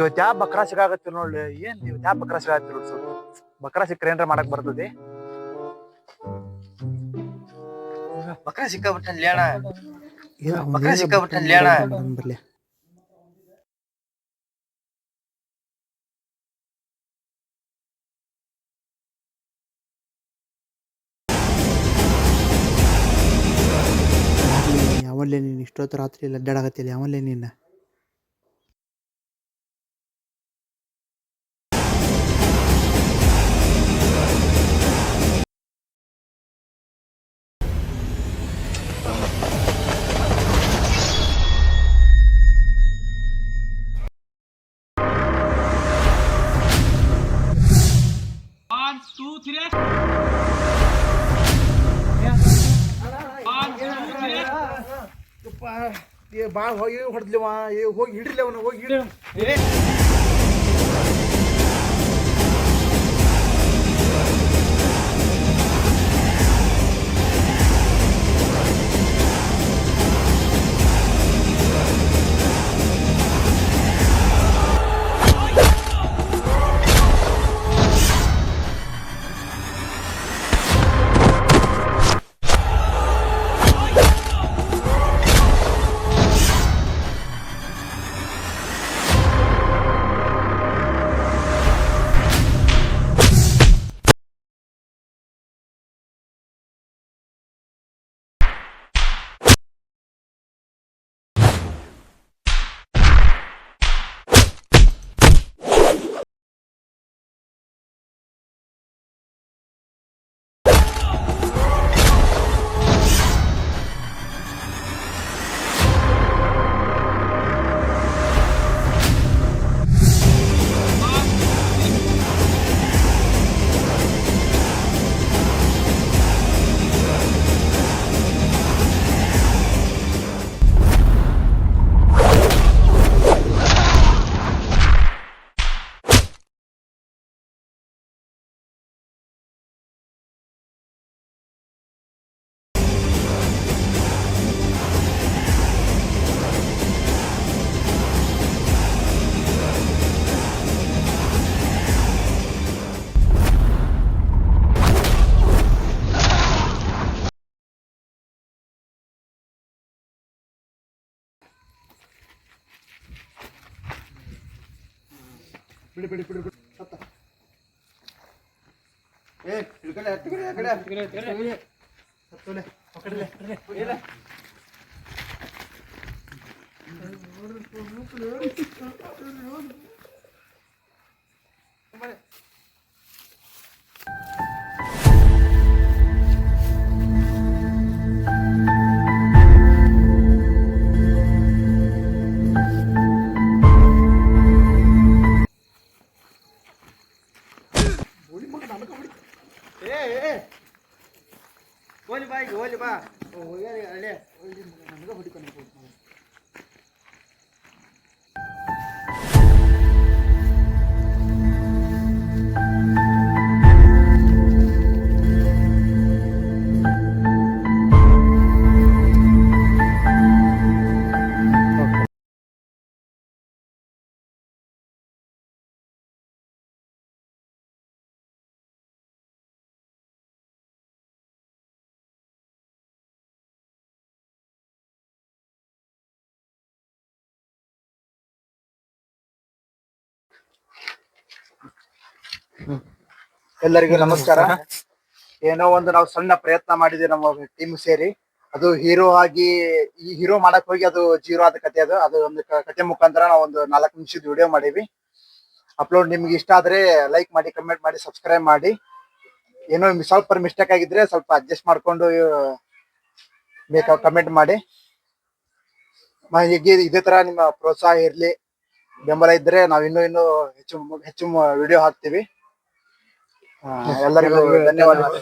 ಇವತ್ತು ಯಾವ ಬಕ್ರಾ ಸಿಗಾಕತ್ತಿರ ನೋಡ್ಲಿ. ಏನ್ ಇವತ್ತು ಯಾವ ಬಕ್ರಾ ಸಿಗಾಕತ್ತಿರ ನೋಡ್ ಸ್ವಲ್ಪ ಬಕ್ರಾ ಸಿಕ್ಕರೆ ಏನ್ರ ಮಾಡಕ್ ಬರ್ತದೆ. ಬಕ್ರಾ ಸಿಕ್ಕಾಬಿಟ್ಟಲ್ಲಿ ಅಣ್ಣ, ಬಕ್ರಾ ಸಿಕ್ಕಾಬಿಟ್ಟಲ್ಲಿ ಅಣ್ಣ. ಬರ್ಲಿ ಯಾವಲ್ಲೇ ನೀನು ಇಷ್ಟೊತ್ತು ರಾತ್ರಿ ಅಡ್ಡಾಡಕತ್ತಿಲ್ಲ ಯಾವಲ್ಲೇ ನೀನು? ಬಾಳ ಹೋಗಿ ಹೊಡೆದ್ಲಿವ, ಹೋಗಿ ಹಿಡಿಲಿ ಅವನು, ಹೋಗಿ ಹಿಡಿ. ಬಿಡಿ ಬಿಡಿ ಬಿಡಿ ಬಿಡಿ ಸತ್ತ. ಹಿಡ್ಕಡೆ ಹತ್ತೋಲೆ ಪಕಡಲೆ ಇಲ್ಲ ಹೋಲಿ ಬಾ, ಈಗ ಹೋಲಿ ಬಾ. ಅಲ್ಲೇ ನನಗೆ ಹೊಡಿಕೊಂಡು ಎಲ್ಲರಿಗೂ ನಮಸ್ಕಾರ. ಏನೋ ಒಂದು ನಾವು ಸಣ್ಣ ಪ್ರಯತ್ನ ಮಾಡಿದ್ವಿ ನಮ್ಮ ಟೀಮ್ ಸೇರಿ. ಅದು ಹೀರೋ ಆಗಿ ಈ ಹೀರೋ ಮಾಡಕ್ ಹೋಗಿ ಅದು ಜೀರೋ ಆದ ಕತೆ. ಅದು ಒಂದು ಕತೆ ಮುಖಾಂತರ ನಾವು ಒಂದು 4 ನಿಮಿಷದ ವಿಡಿಯೋ ಮಾಡೀವಿ. ಅಪ್ಲೋಡ್ ನಿಮ್ಗೆ ಇಷ್ಟ ಆದ್ರೆ ಲೈಕ್ ಮಾಡಿ, ಕಮೆಂಟ್ ಮಾಡಿ, ಸಬ್ಸ್ಕ್ರೈಬ್ ಮಾಡಿ. ಏನೋ ಸ್ವಲ್ಪ ಮಿಸ್ಟೇಕ್ ಆಗಿದ್ರೆ ಸ್ವಲ್ಪ ಅಡ್ಜಸ್ಟ್ ಮಾಡ್ಕೊಂಡು ಕಮೆಂಟ್ ಮಾಡಿ. ಇದೇ ತರ ನಿಮ್ಮ ಪ್ರೋತ್ಸಾಹ ಇರ್ಲಿ, ಬೆಂಬಲ ಇದ್ರೆ ನಾವು ಇನ್ನೂ ಹೆಚ್ಚು ವಿಡಿಯೋ ಹಾಕ್ತಿವಿ. ಎಲ್ಲರಿಗೂ ಧನ್ಯವಾದಗಳು.